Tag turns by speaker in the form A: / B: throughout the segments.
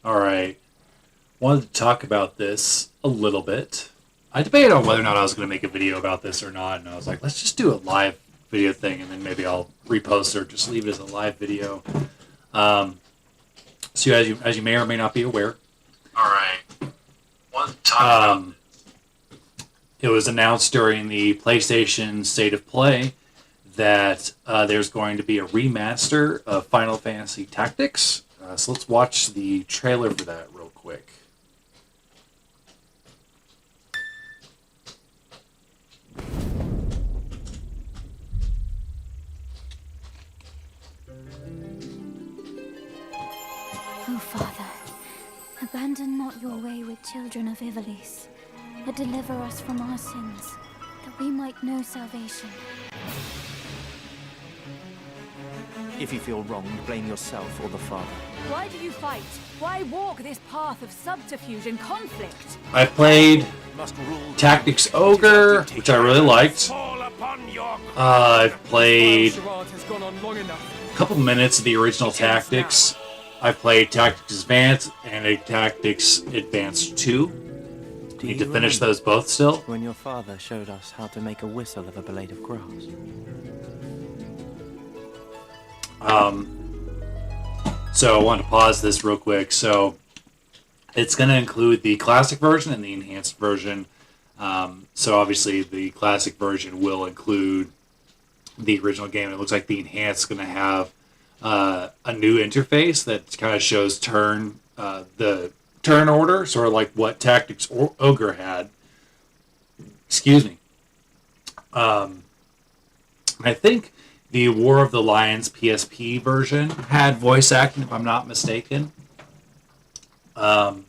A: Alright. Wanted to talk about this a little bit. I debated on whether or not I was going to make a video about this or not, and I was like, let's just do a live video thing, and then maybe I'll repost it or just leave it as a live video. Um, so as you may or may not be aware,
B: Alright. Wanted to talk about
A: um, it was announced during the PlayStation State of Play that there's going to be a remaster of Final Fantasy Tactics. So let's watch the trailer for that real quick.
C: O Father, abandon not your wayward children of Ivalice, but deliver us from our sins, that we might know salvation.
D: If you feel wronged, blame yourself or the Father.
E: Why do you fight? Why walk this path of subterfuge and conflict?
A: I played Tactics Ogre, which I really liked. I've played a couple minutes of the original Tactics. I played Tactics Advance and a Tactics Advance 2. Need to finish those both still.
D: When your father showed us how to make a whistle of a blade of grass.
A: So I want to pause this real quick. So it's going to include the classic version and the enhanced version. So obviously the classic version will include the original game. It looks like the enhanced is going to have a new interface that kind of shows the turn order, sort of like what Tactics Ogre had. Excuse me. I think the War of the Lions PSP version had voice acting, if I'm not mistaken. The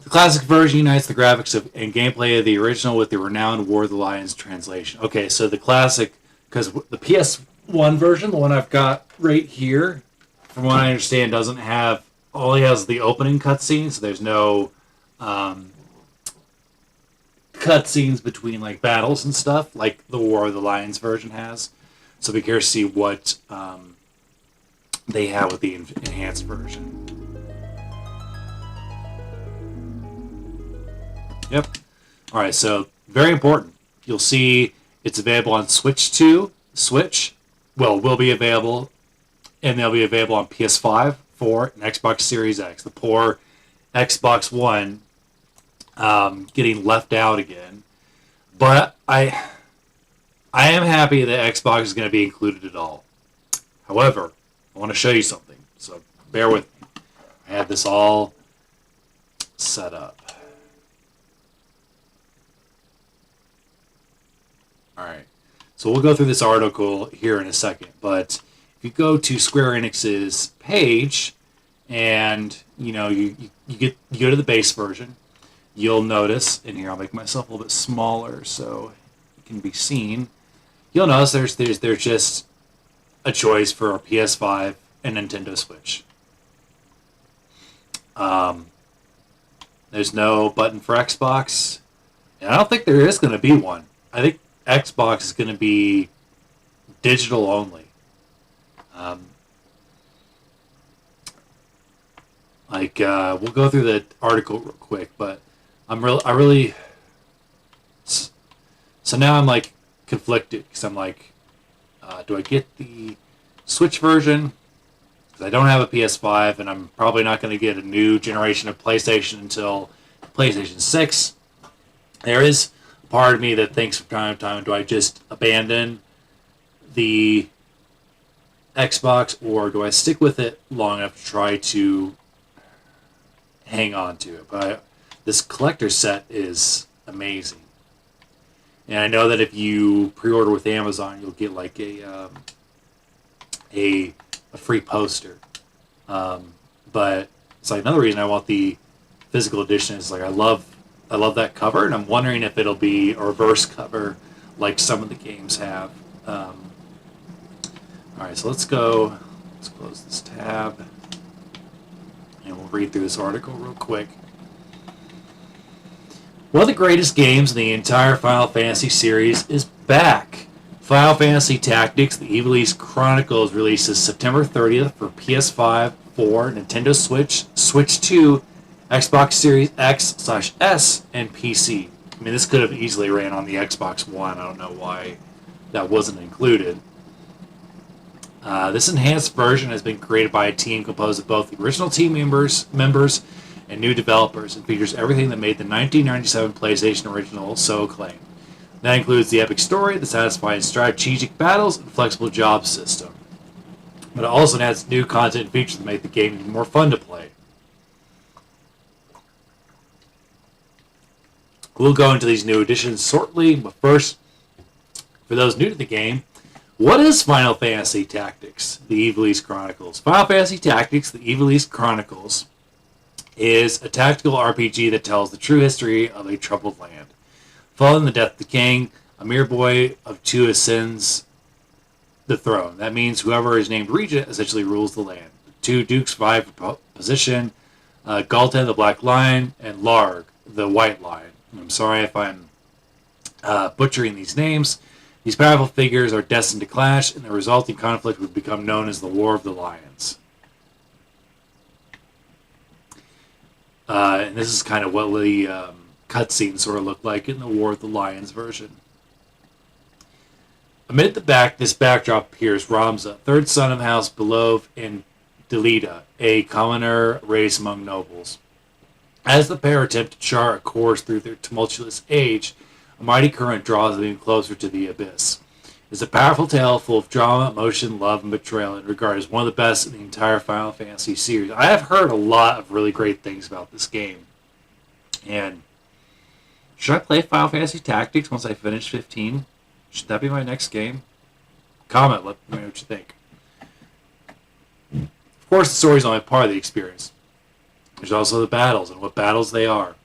A: classic version unites the graphics and gameplay of the original with the renowned War of the Lions translation. Okay, so the classic, because the PS1 version, the one I've got right here, from what I understand, doesn't have, all he has is the opening cutscene, so there's no cutscenes between like battles and stuff like the War of the Lions version has. So be curious to see what they have with the enhanced version. Yep. All right. So very important. You'll see it's available on Switch 2. Switch will be available, and they'll be available on PS5, 4, and Xbox Series X. The poor Xbox One getting left out again. But I am happy that Xbox is going to be included at all. However, I want to show you something. So bear with me. I had this all set up. Alright. So we'll go through this article here in a second. But if you go to Square Enix's page and you go to the base version, you'll notice, and here I'll make myself a little bit smaller so it can be seen. You'll notice there's just a choice for a PS5 and Nintendo Switch. There's no button for Xbox, and I don't think there is going to be one. I think Xbox is going to be digital only. We'll go through the article real quick, but so now I'm like conflicted because I'm like, do I get the Switch version? Because I don't have a PS5, and I'm probably not going to get a new generation of PlayStation until PlayStation 6. There is a part of me that thinks from time to time, do I just abandon the Xbox, or do I stick with it long enough to try to hang on to it? But this collector set is amazing, and I know that if you pre-order with Amazon, you'll get like a free poster. But it's like another reason I want the physical edition is like I love that cover, and I'm wondering if it'll be a reverse cover like some of the games have. All right, so let's close this tab, and we'll read through this article real quick. One of the greatest games in the entire Final Fantasy series is back. Final Fantasy Tactics: The Ivalice Chronicles releases September 30th for PS5, 4, Nintendo Switch, Switch 2, Xbox Series X/S, and PC. I mean, this could have easily ran on the Xbox One. I don't know why that wasn't included. This enhanced version has been created by a team composed of both the original team members and new developers, and features everything that made the 1997 PlayStation original so acclaimed. That includes the epic story, the satisfying strategic battles, and flexible job system. But it also adds new content and features that make the game even more fun to play. We'll go into these new additions shortly, but first, for those new to the game, what is Final Fantasy Tactics, the Evil East Chronicles? Final Fantasy Tactics, the Evil East Chronicles, is a tactical RPG that tells the true history of a troubled land. Following the death of the king, a mere boy of 2 ascends the throne. That means whoever is named regent essentially rules the land. The 2 dukes vie for position, Galten, the Black Lion, and Larg, the White Lion. I'm sorry if I'm butchering these names. These powerful figures are destined to clash, and the resulting conflict would become known as the War of the Lions. And this is kind of what the cutscene sort of looked like in the War of the Lions version. Amid this backdrop appears Ramza, third son of House Belov and Delita, a commoner raised among nobles. As the pair attempt to chart a course through their tumultuous age, a mighty current draws them even closer to the abyss. It's a powerful tale full of drama, emotion, love, and betrayal, and regarded as one of the best in the entire Final Fantasy series. I have heard a lot of really great things about this game. And should I play Final Fantasy Tactics once I finish 15? Should that be my next game? Comment, let me know what you think. Of course, the story is only part of the experience. There's also the battles, and what battles they are.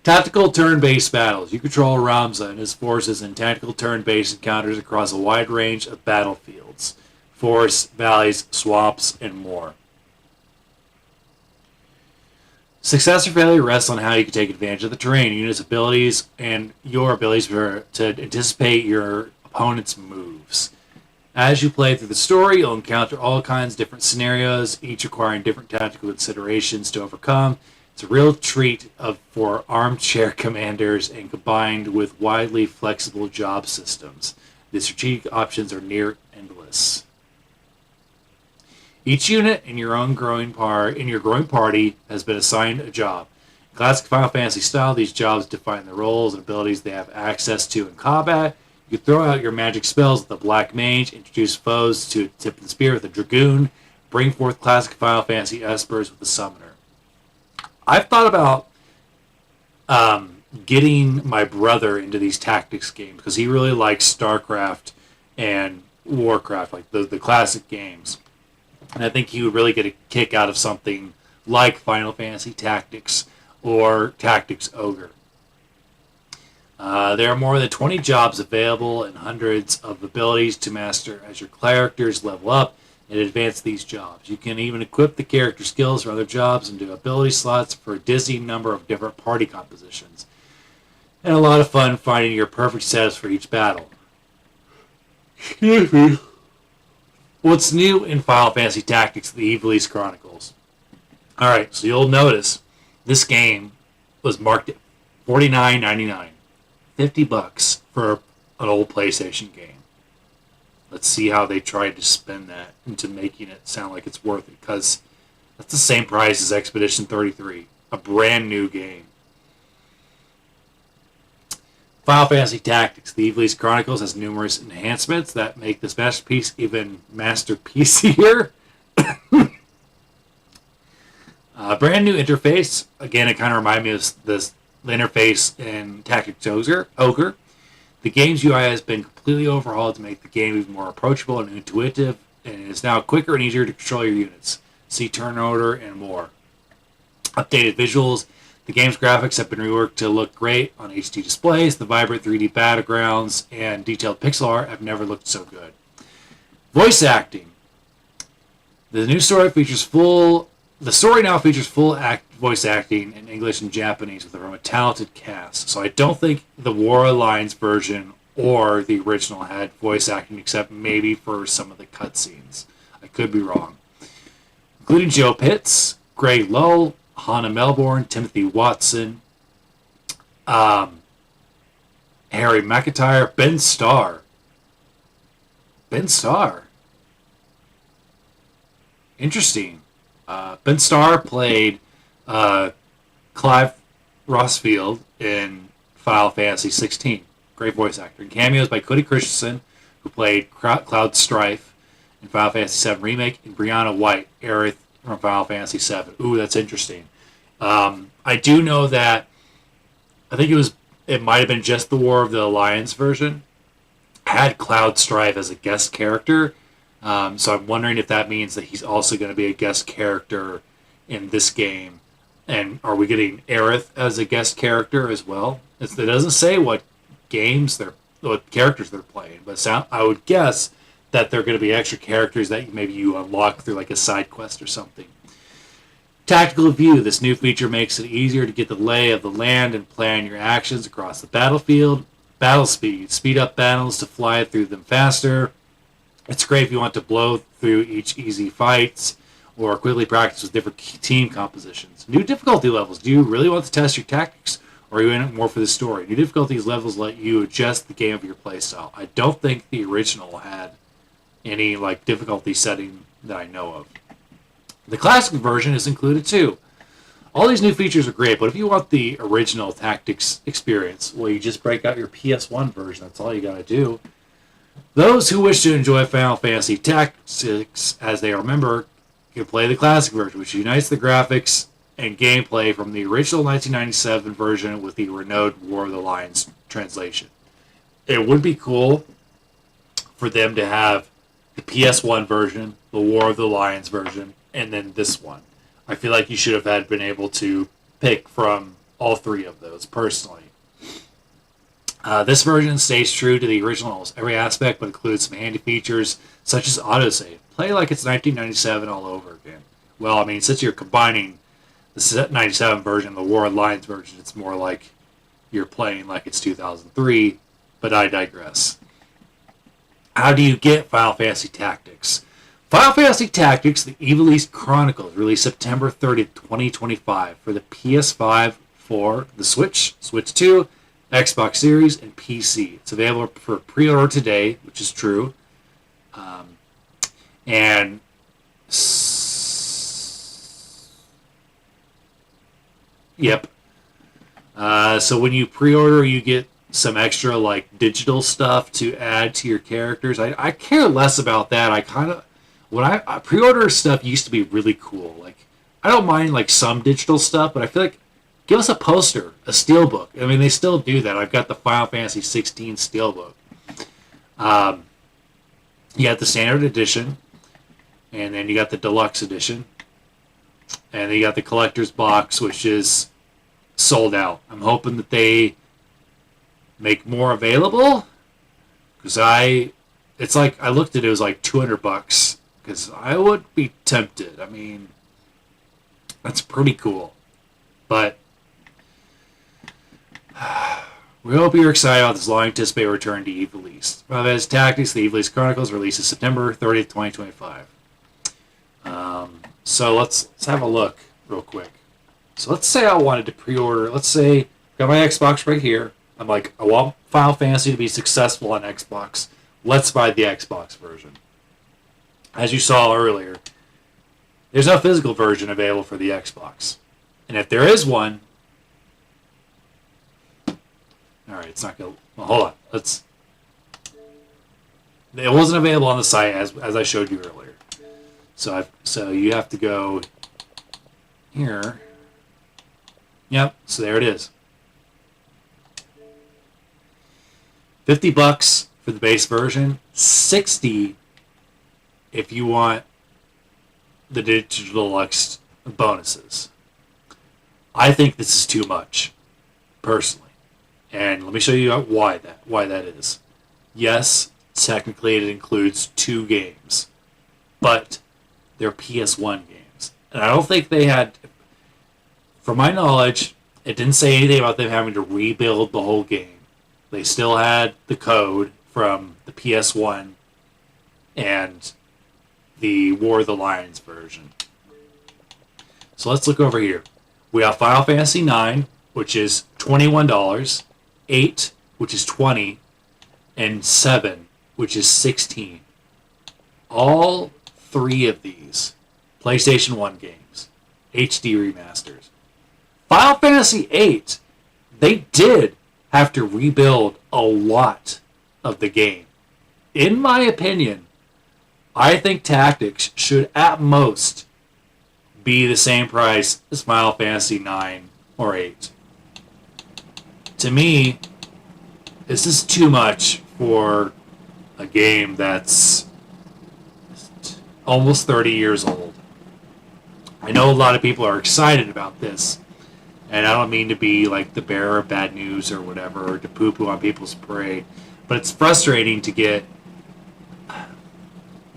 A: Tactical turn-based battles. You control Ramza and his forces in tactical turn-based encounters across a wide range of battlefields, forests, valleys, swamps, and more. Success or failure rests on how you can take advantage of the terrain, units' abilities, and your abilities to anticipate your opponent's moves. As you play through the story, you'll encounter all kinds of different scenarios, each requiring different tactical considerations to overcome. It's a real treat for armchair commanders, and combined with widely flexible job systems, the strategic options are near endless. Each unit in your growing party has been assigned a job. In classic Final Fantasy style, these jobs define the roles and abilities they have access to in combat. You can throw out your magic spells with the Black Mage, introduce foes to tip the spear with the Dragoon, bring forth classic Final Fantasy espers with the Summoner. I've thought about getting my brother into these tactics games because he really likes StarCraft and Warcraft, like the classic games. And I think he would really get a kick out of something like Final Fantasy Tactics or Tactics Ogre. There are more than 20 jobs available and hundreds of abilities to master as your characters level up and advance these jobs. You can even equip the character skills for other jobs into ability slots for a dizzying number of different party compositions. And a lot of fun finding your perfect setups for each battle. Excuse me. What's new in Final Fantasy Tactics, the Evil East Chronicles? Alright, so you'll notice this game was marked at $49.99. $50 for an old PlayStation game. Let's see how they tried to spin that into making it sound like it's worth it, because that's the same price as Expedition 33, a brand new game. Final Fantasy Tactics, the Evil East Chronicles, has numerous enhancements that make this masterpiece even masterpiecier. Brand new interface. Again, it kind of reminded me of the interface in Tactics Ogre. The game's UI has been completely overhauled to make the game even more approachable and intuitive, and it's now quicker and easier to control your units, see turn order, and more. Updated visuals. The game's graphics have been reworked to look great on HD displays. The vibrant 3D battlegrounds and detailed pixel art have never looked so good. Voice acting. The story now features full voice acting in English and Japanese from a talented cast. So I don't think the War Alliance version or the original had voice acting, except maybe for some of the cutscenes. I could be wrong. Including Joe Pitts, Greg Lowe, Hannah Melbourne, Timothy Watson, Harry McIntyre, Ben Starr. Ben Starr. Interesting. Ben Starr played Clive Rossfield in Final Fantasy 16. Great voice actor. And cameos by Cody Christensen, who played Cloud Strife in Final Fantasy VII Remake, and Brianna White, Aerith from Final Fantasy VII. Ooh, that's interesting. I do know that I think it might have been just the War of the Alliance version had Cloud Strife as a guest character. So I'm wondering if that means that he's also going to be a guest character in this game. And are we getting Aerith as a guest character as well? It doesn't say what characters they're playing, but I would guess that they're going to be extra characters that maybe you unlock through like a side quest or something. Tactical view. This new feature makes it easier to get the lay of the land and plan your actions across the battlefield. Battle speed. Speed up battles to fly through them faster. It's great if you want to blow through each easy fights or quickly practice with different team compositions. New difficulty levels. Do you really want to test your tactics, or are you in it more for the story? New difficulties levels let you adjust the game of your playstyle. I don't think the original had any difficulty setting that I know of. The classic version is included too. All these new features are great, but if you want the original tactics experience, well, you just break out your PS1 version. That's all you got to do. Those who wish to enjoy Final Fantasy Tactics as they remember can play the classic version, which unites the graphics and gameplay from the original 1997 version with the renowned War of the Lions translation. It would be cool for them to have the PS1 version, the War of the Lions version, and then this one. I feel like you should have been able to pick from all three of those, personally. This version stays true to the original in almost every aspect, but includes some handy features such as autosave. Play like it's 1997 all over again. Well, I mean, since you're combining the 97 version and the War of the Lions version, it's more like you're playing like it's 2003, but I digress. How do you get Final Fantasy Tactics? Final Fantasy Tactics, The Evil East Chronicles, released September 30th, 2025 for the PS5, for the Switch, Switch 2, Xbox Series, and PC. It's available for pre-order today, which is true. Yep. So when you pre-order, you get some extra digital stuff to add to your characters. I care less about that. When I pre-order stuff used to be really cool. I don't mind some digital stuff, but I feel like give us a poster, a steelbook. I mean, they still do that. I've got the Final Fantasy 16 steelbook. You got the standard edition, and then you got the deluxe edition, and then you got the collector's box, which is sold out. I'm hoping that they make more available, because I looked at it was $200, because I would be tempted. I mean, that's pretty cool, but we hope you're excited about this long-anticipated return to Evil East. Final Fantasy Tactics, The Evil East Chronicles, releases September 30th, 2025. So let's have a look real quick. So let's say I wanted to pre-order. Let's say I got my Xbox right here. I'm I want Final Fantasy to be successful on Xbox. Let's buy the Xbox version. As you saw earlier, there's no physical version available for the Xbox. And if there is one, alright, it's not going to... Well, hold on. It wasn't available on the site as I showed you earlier. So you have to go here. Yep, so there it is. $50 for the base version. $60 if you want the digital deluxe bonuses. I think this is too much, personally. And let me show you why that is. Yes, technically it includes 2 games, but they're PS1 games. And I don't think they had, from my knowledge, it didn't say anything about them having to rebuild the whole game. They still had the code from the PS1, and the War of the Lions version. So let's look over here. We have Final Fantasy 9, which is $21, 8, which is 20, and 7, which is 16. All three of these PlayStation 1 games, HD remasters. Final Fantasy 8, they did have to rebuild a lot of the game. In my opinion, I think Tactics should at most be the same price as Final Fantasy 9 or 8. To me, this is too much for a game that's almost 30 years old. I know a lot of people are excited about this, and I don't mean to be like the bearer of bad news or whatever, or to poo-poo on people's parade, but it's frustrating to get...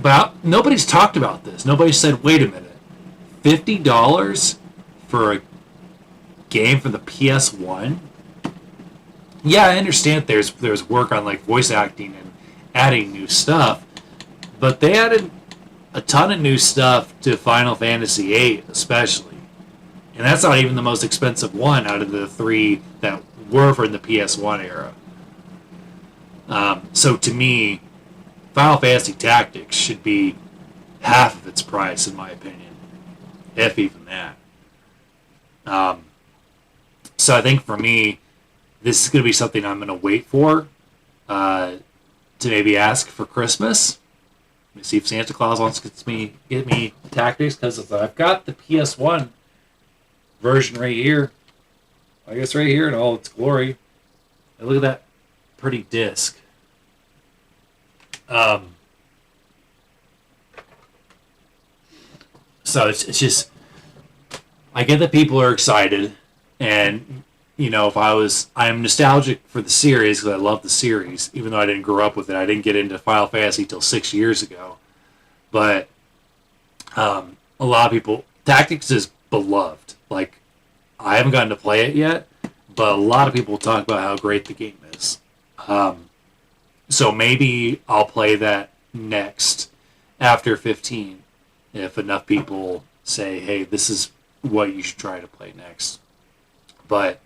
A: But nobody's talked about this. Nobody said, wait a minute, $50 for a game for the PS1? Yeah, I understand there's work on like voice acting and adding new stuff, but they added a ton of new stuff to Final Fantasy VIII especially. And that's not even the most expensive one out of the three that were from the PS1 era. So to me, Final Fantasy Tactics should be half of its price, in my opinion, if even that. So I think for me, this is going to be something I'm going to wait for to maybe ask for Christmas. Let me see if Santa Claus wants to get me Tactics, because I've got the PS1 version right here. I guess right here in all its glory. And look at that pretty disc. So it's just, I get that people are excited, and you know, I'm nostalgic for the series because I love the series, even though I didn't grow up with it. I didn't get into Final Fantasy till 6 years ago. But a lot of people, Tactics is beloved. Like, I haven't gotten to play it yet, but a lot of people talk about how great the game is. So maybe I'll play that next after 15 if enough people say, hey, this is what you should try to play next. But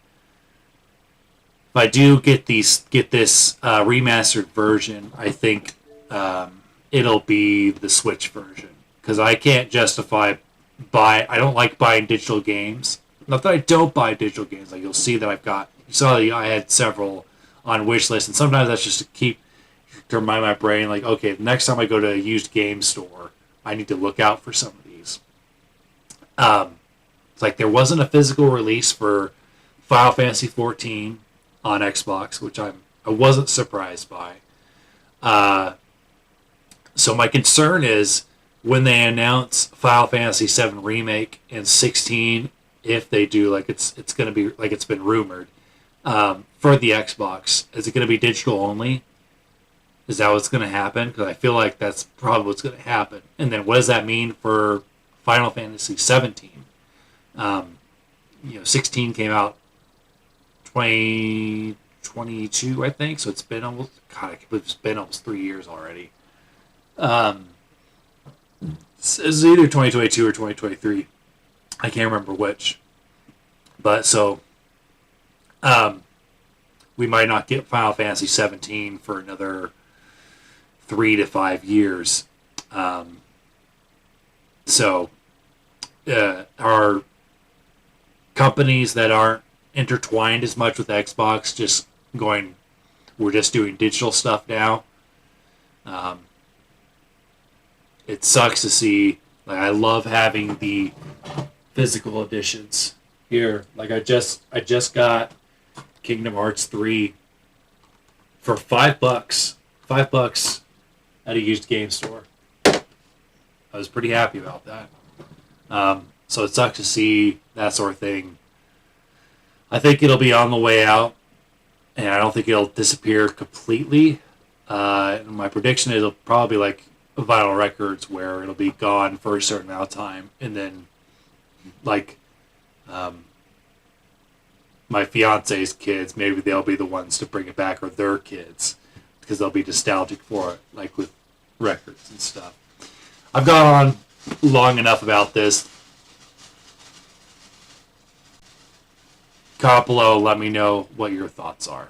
A: if I do get this remastered version, I think it'll be the Switch version, because I can't justify I don't like buying digital games. Not that I don't buy digital games. Like, you'll see that you saw that I had several on wish list, and sometimes that's just to remind my brain, like, okay, the next time I go to a used game store, I need to look out for some of these. It's like there wasn't a physical release for Final Fantasy 14 on Xbox, which I wasn't surprised by. So my concern is when they announce Final Fantasy 7 Remake and 16, if they do, like it's going to be like it's been rumored, for the Xbox, is it going to be digital only? Is that what's going to happen? Because I feel like that's probably what's going to happen. And then what does that mean for Final Fantasy 17? 16 came out 2022, I think. So it's been almost 3 years already. It's either 2022 or 2023. I can't remember which. But so, we might not get Final Fantasy 17 for another 3 to 5 years. Are companies that aren't intertwined as much with Xbox we're just doing digital stuff now? It sucks to see. Like, I love having the physical editions here. Like, I just got Kingdom Hearts 3 for $5. $5 at a used game store. I was pretty happy about that. So it sucks to see that sort of thing. I think it'll be on the way out, and I don't think it'll disappear completely. My prediction is it'll probably be like vinyl records, where it'll be gone for a certain amount of time, and then like my fiance's kids, maybe they'll be the ones to bring it back, or their kids, because they'll be nostalgic for it, like with records and stuff. I've gone on long enough about this. Comment below, let me know what your thoughts are.